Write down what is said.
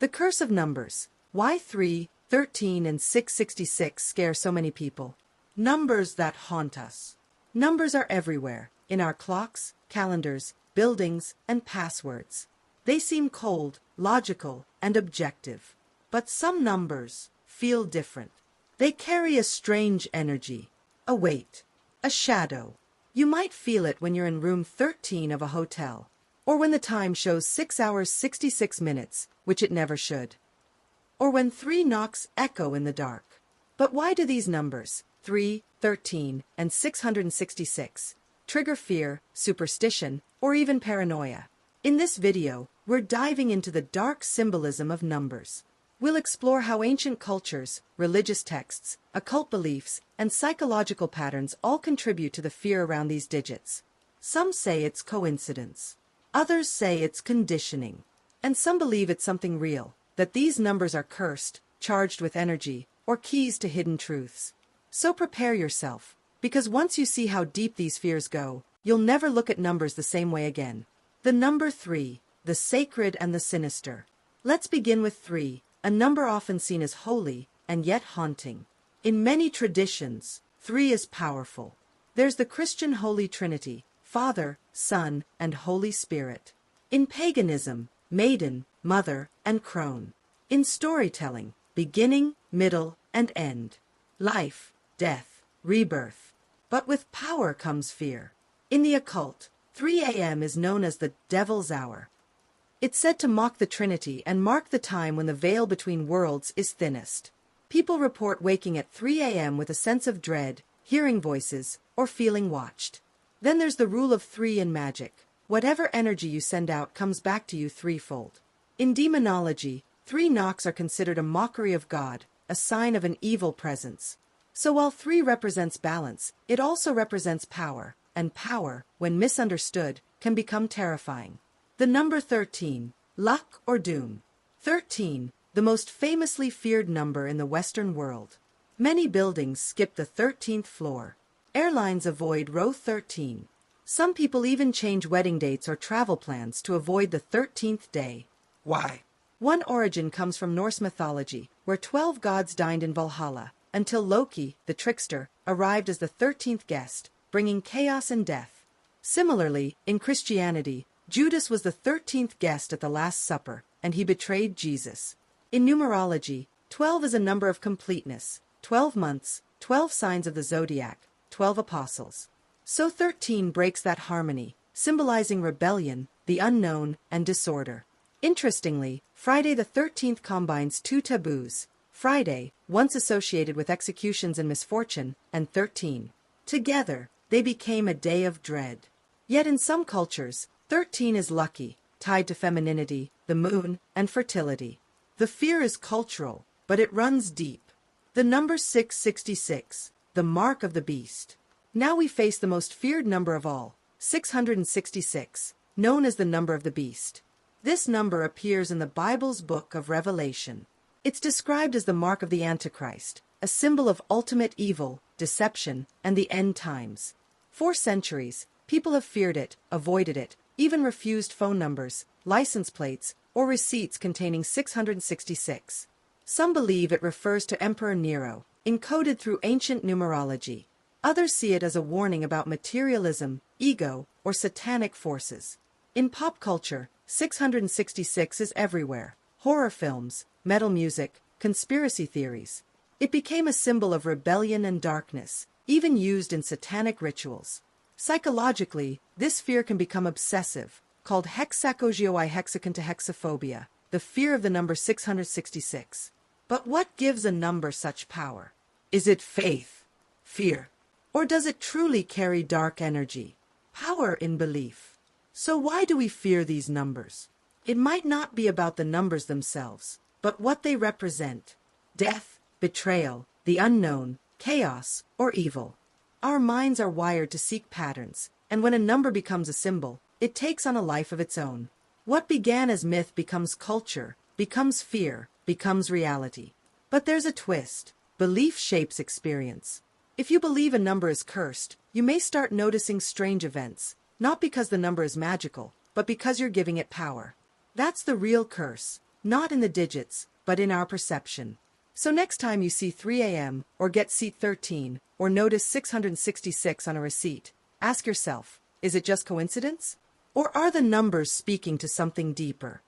The curse of numbers. Why 3, 13, and 666 scare so many people? Numbers that haunt us. Numbers are everywhere, in our clocks, calendars, buildings, and passwords. They seem cold, logical, and objective. But some numbers feel different. They carry a strange energy, a weight, a shadow. You might feel it when you're in room 13 of a hotel, or when the time shows 6 hours 66 minutes, which it never should, or when 3 knocks echo in the dark. But why do these numbers, 3, 13, and 666, trigger fear, superstition, or even paranoia? In this video, we're diving into the dark symbolism of numbers. We'll explore how ancient cultures, religious texts, occult beliefs, and psychological patterns all contribute to the fear around these digits. Some say it's coincidence. Others say it's conditioning. And some believe it's something real, that these numbers are cursed, charged with energy, or keys to hidden truths. So prepare yourself, because once you see how deep these fears go, you'll never look at numbers the same way again. The number 3, the sacred and the sinister. Let's begin with 3, a number often seen as holy and yet haunting. In many traditions, 3 is powerful. There's the Christian Holy Trinity, Father, Son, and Holy Spirit. In paganism, maiden, mother, and crone. In storytelling, beginning, middle, and end. Life, death, rebirth. But with power comes fear. In the occult, 3 a.m. is known as the Devil's Hour. It's said to mock the Trinity and mark the time when the veil between worlds is thinnest. People report waking at 3 a.m. with a sense of dread, hearing voices, or feeling watched. Then there's the rule of 3 in magic. Whatever energy you send out comes back to you threefold. In demonology, 3 knocks are considered a mockery of God, a sign of an evil presence. So while 3 represents balance, it also represents power, and power, when misunderstood, can become terrifying. The number 13, luck or doom. 13, the most famously feared number in the Western world. Many buildings skip the 13th floor. Airlines avoid row 13. Some people even change wedding dates or travel plans to avoid the 13th day. Why? One origin comes from Norse mythology, where 12 gods dined in Valhalla, until Loki, the trickster, arrived as the 13th guest, bringing chaos and death. Similarly, in Christianity, Judas was the 13th guest at the Last Supper, and he betrayed Jesus. In numerology, 12 is a number of completeness, 12 months, 12 signs of the zodiac, 12 apostles. So 13 breaks that harmony, symbolizing rebellion, the unknown, and disorder. Interestingly, Friday the 13th combines 2 taboos. Friday, once associated with executions and misfortune, and 13. Together, they became a day of dread. Yet in some cultures, 13 is lucky, tied to femininity, the moon, and fertility. The fear is cultural, but it runs deep. The number 666, the mark of the beast. Now we face the most feared number of all, 666, known as the number of the beast. This number appears in the Bible's book of Revelation. It's described as the mark of the Antichrist, a symbol of ultimate evil, deception, and the end times. For centuries, people have feared it, avoided it, even refused phone numbers, license plates, or receipts containing 666. Some believe it refers to Emperor Nero, encoded through ancient numerology. Others see it as a warning about materialism, ego, or satanic forces. In pop culture, 666 is everywhere. Horror films, metal music, conspiracy theories. It became a symbol of rebellion and darkness, even used in satanic rituals. Psychologically, this fear can become obsessive, called hexakogioi-hexakintohexaphobia, the fear of the number 666. But what gives a number such power? Is it faith, fear, or does it truly carry dark energy, power in belief? So why do we fear these numbers? It might not be about the numbers themselves, but what they represent: death, betrayal, the unknown, chaos, or evil. Our minds are wired to seek patterns, and when a number becomes a symbol, it takes on a life of its own. What began as myth becomes culture, becomes fear, becomes reality. But there's a twist. Belief shapes experience. If you believe a number is cursed, you may start noticing strange events, not because the number is magical, but because you're giving it power. That's the real curse. not in the digits, but in our perception. So next time you see 3 a.m. or get seat 13 or notice 666 on a receipt, ask yourself, is it just coincidence? Or are the numbers speaking to something deeper?